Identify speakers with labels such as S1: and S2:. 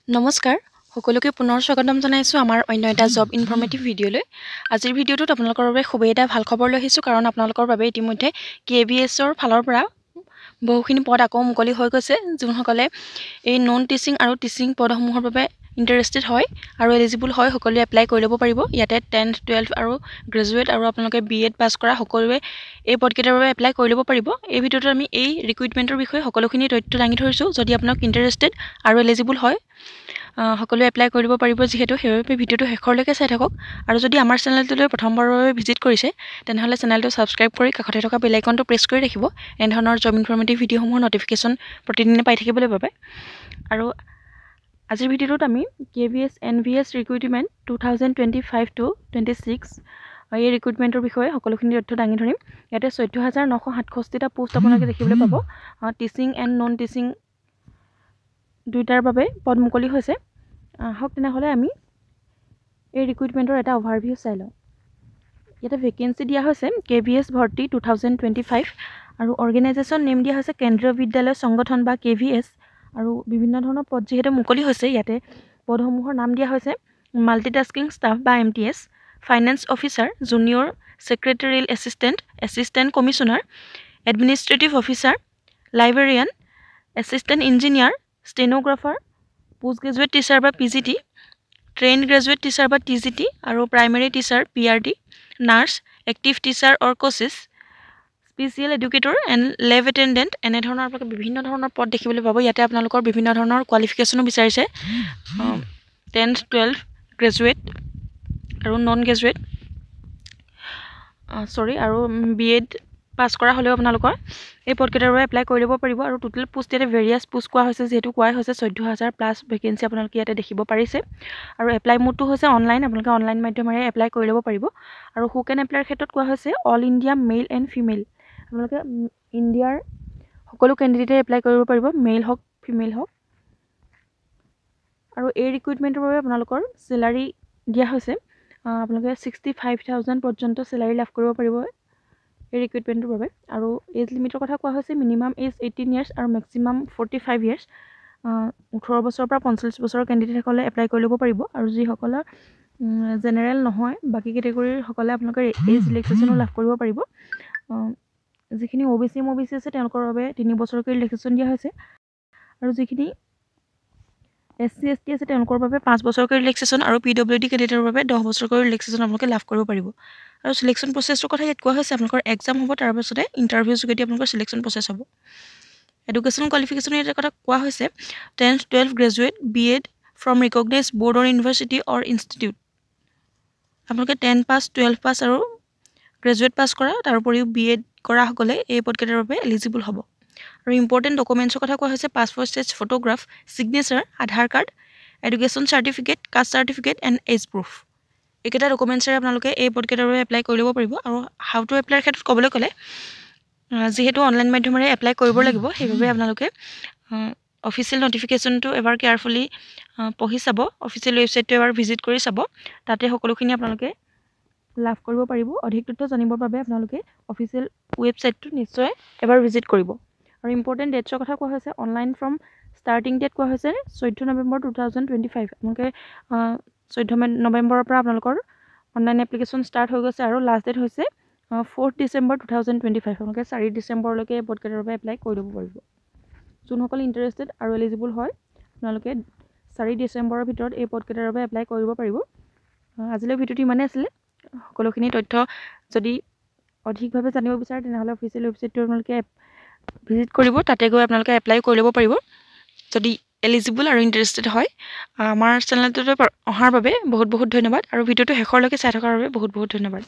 S1: নমস্কাৰ সকলোকে পুনৰ স্বাগতম জনাইছো আমাৰ অন্য এটা জব ইনফৰমেটিভ ভিডিঅ'লৈ। আজিৰ ভিডিঅ'টোত আপোনালোকৰ বাবে খুবেই এটা ভাল খবৰ লৈ আহিছোঁ, কাৰণ আপোনালোকৰ বাবে ইতিমধ্যে KVSৰ ফালৰ পৰা বহুখিনি পদ আকৌ মুকলি হৈ গৈছে। যোনসকলে এই নন টিচিং আৰু টিচিং পদসমূহৰ বাবে ইণ্টাৰেষ্টেড হয় আৰু এলিজিবল হয়, সকলোৱে এপ্লাই কৰি ল'ব পাৰিব। ইয়াতে 10th 12th আৰু গ্ৰেজুৱেট আৰু আপোনালোকে BEd পাছ কৰা সকলোৱে এই পদকেইটাৰ বাবে এপ্লাই কৰি ল'ব পাৰিব। এই ভিডিঅ'টোত আমি এই ৰিক্ৰুইটমেণ্টৰ বিষয়ে সকলোখিনি তথ্য দাঙি ধৰিছোঁ। যদি আপোনালোক ইণ্টাৰেষ্টেড আৰু এলিজিবল হয়, সকলোৱে এপ্লাই কৰিব পাৰিব। যিহেতু সেইবাবে ভিডিঅ'টো শেষলৈকে চাই থাকক। আৰু যদি আমাৰ চেনেলটোলৈ প্ৰথমবাৰৰ বাবে ভিজিট কৰিছে, তেনেহ'লে চেনেলটো ছাবস্ক্ৰাইব কৰি কাষতে থকা বেল আইকনটো প্ৰেছ কৰি ৰাখিব, এনেধৰণৰ জব ইনফৰমেটিভ ভিডিঅ'সমূহৰ নটিফিকেশ্যন প্ৰতিদিনে পাই থাকিবলৈ বাবে। আৰু আজিৰ ভিডিঅ'টোত আমি KVS NVS ৰিক্ৰুইটমেণ্ট 2025-26 এই ৰিক্ৰুইটমেণ্টৰ বিষয়ে সকলোখিনি তথ্য দাঙি ধৰিম। ইয়াতে 14,967টা পোষ্ট আপোনালোকে দেখিবলৈ পাব। টিচিং এণ্ড নন টিচিং দুইটাৰ বাবে পদ মুকলি হৈছে। হওক তেনেহ'লে আমি এই ৰিক্ৰুইটমেণ্টৰ এটা অভাৰভিউ চাই লওঁ। ইয়াতে ভেকেঞ্চি দিয়া হৈছে KVS ভৰ্তি 2025 আৰু অৰ্গেনাইজেশ্যন নেম দিয়া হৈছে কেন্দ্ৰীয় বিদ্যালয় সংগঠন বা KVS। আৰু বিভিন্ন ধৰণৰ পদ যিহেতু মুকলি হৈছে, ইয়াতে পদসমূহৰ নাম দিয়া হৈছে মাল্টিটাস্কিং ষ্টাফ বা MTS, finance officer, junior secretariat assistant, assistant commissioner, administrative officer, librarian, assistant engineer, stenographer, post graduate teacher বা PGT, ট্ৰেইন গ্ৰেজুৱেট টিচাৰ বা TGT আৰু primary teacher PRD, nurse, active teacher or coaches, special educator and lab attendant, এনেধৰণৰ আপোনালোকে বিভিন্ন ধৰণৰ পদ দেখিবলৈ পাব। ইয়াতে আপোনালোকৰ বিভিন্ন ধৰণৰ কোৱালিফিকেশ্যনো বিচাৰিছে, 10th 12th গ্ৰেজুৱেট আৰু নন গ্ৰেজুৱেট আৰু BEd পাছ কৰা হ'লেও আপোনালোকৰ এই পদকেইটাৰ বাবে এপ্লাই কৰি ল'ব পাৰিব। আৰু টোটেল পোষ্ট ইয়াতে ভেৰিয়াছ পোষ্ট কোৱা হৈছে, যিহেতু কোৱাই হৈছে 14,000+ ভেকেঞ্চি আপোনালোকে ইয়াতে দেখিব পাৰিছে। আৰু এপ্লাই মোডটো হৈছে অনলাইন, আপোনালোকে অনলাইন মাধ্যমেৰে এপ্লাই কৰি ল'ব পাৰিব। আৰু হু কেন এপ্লাইৰ ক্ষেত্ৰত কোৱা হৈছে all India mail and female, আপোনালোকে ইণ্ডিয়াৰ সকলো কেণ্ডিডেটে এপ্লাই কৰিব পাৰিব, মেইল হওক ফিমেইল হওক। আৰু এই ৰিক্ৰুইটমেণ্টৰ বাবে আপোনালোকৰ চেলাৰী দিয়া হৈছে, আপোনালোকে 65,000 পৰ্যন্ত চেলাৰী লাভ কৰিব পাৰিব এই ৰিক্ৰুইটমেণ্টৰ বাবে। আৰু এজ লিমিটৰ কথা কোৱা হৈছে মিনিমাম এজ 18 ইয়াৰ্ছ আৰু মেক্সিমাম 45 ইয়াৰ্ছ। 18 বছৰৰ পৰা 45 বছৰৰ কেণ্ডিডেটসকলে এপ্লাই কৰি ল'ব পাৰিব। আৰু যিসকলৰ জেনেৰেল নহয়, বাকী কেটেগৰীৰ সকলে আপোনালোকে এজ ৰিলেক্সেশ্যনো লাভ কৰিব পাৰিব। যিখিনি OBC MOBC আছে তেওঁলোকৰ বাবে 3 বছৰকৈ ৰিলেক্সেশ্যন দিয়া হৈছে। আৰু যিখিনি SC ST আছে তেওঁলোকৰ বাবে 5 বছৰকৈ ৰিলেক্সেশ্যন আৰু PWD কেণ্ডিডেটৰ বাবে 10 বছৰকৈ ৰিলেক্সেশ্যন আপোনালোকে লাভ কৰিব পাৰিব। আৰু চিলেকশ্যন প্ৰচেছটোৰ কথা ইয়াত কোৱা হৈছে আপোনালোকৰ এক্সাম হ'ব, তাৰ পাছতে ইণ্টাৰভিউৰ যোগেদি আপোনালোকৰ চিলেকশ্যন প্ৰচেছ হ'ব। এডুকেশ্যন কোৱালিফিকেশ্যনৰ ইয়াতে কথা কোৱা হৈছে 10th 12th graduate BEd from recognise board or university or institute. আপোনালোকে 10 পাছ 12 পাছ আৰু গ্ৰেজুৱেট পাছ কৰা, তাৰোপৰিও BEd কৰাসকলে এই পদকেইটাৰ বাবে এলিজিবল হ'ব। আৰু ইম্পৰ্টেণ্ট ডকুমেণ্টছৰ কথা কোৱা হৈছে passport size photograph, signature, Aadhaar card, education certificate, caste certificate and age proof. এইকেইটা ডকুমেণ্টছেৰে আপোনালোকে এই পদকেইটাৰ বাবে এপ্লাই কৰি ল'ব পাৰিব। আৰু হাউ টু এপ্লাইৰ ক্ষেত্ৰত ক'বলৈ গ'লে, যিহেতু অনলাইন মাধ্যমেৰে এপ্লাই কৰিব লাগিব, সেইবাবে আপোনালোকে অফিচিয়েল নটিফিকেশ্যনটো এবাৰ কেয়াৰফুলি পঢ়ি চাব, অফিচিয়েল ৱেবছাইটটো এবাৰ ভিজিট কৰি চাব, তাতে সকলোখিনি আপোনালোকে লাভ কৰিব পাৰিব। অধিক তথ্য জানিবৰ বাবে আপোনালোকে অফিচিয়েল ৱেবছাইটটো নিশ্চয় এবাৰ ভিজিট কৰিব। আৰু ইম্পৰ্টেণ্ট ডেটছৰ কথা কোৱা হৈছে অনলাইন ফ্ৰম ষ্টাৰ্টিং ডেট কোৱা হৈছে 14 নৱেম্বৰ 2025। আপোনালোকে 14 নৱেম্বৰৰ পৰা আপোনালোকৰ অনলাইন এপ্লিকেশ্যন ষ্টাৰ্ট হৈ গৈছে আৰু লাষ্ট ডেট হৈছে 4 ডিচেম্বৰ 2025। আপোনালোকে 4 ডিচেম্বৰলৈকে এই পদকেইটাৰ বাবে এপ্লাই কৰি ল'ব পাৰিব। যোনসকল ইণ্টাৰেষ্টেড আৰু এলিজিবল হয়, আপোনালোকে 4 ডিচেম্বৰৰ ভিতৰত এই পদকেইটাৰ বাবে এপ্লাই কৰিব পাৰিব। আজিলৈ ভিডিঅ'টো ইমানেই আছিলে। সকলোখিনি তথ্য যদি অধিকভাৱে জানিব বিচাৰে, তেনেহ'লে অফিচিয়েল ৱেবছাইটটো আপোনালোকে ভিজিট কৰিব, তাতে গৈ আপোনালোকে এপ্লাই কৰি ল'ব পাৰিব যদি এলিজিবল আৰু ইণ্টাৰেষ্টেড হয়। আমাৰ চেনেলটোলৈ অহাৰ বাবে বহুত বহুত ধন্যবাদ, আৰু ভিডিঅ'টো শেষৰলৈকে চাই থকাৰ বাবে বহুত বহুত ধন্যবাদ।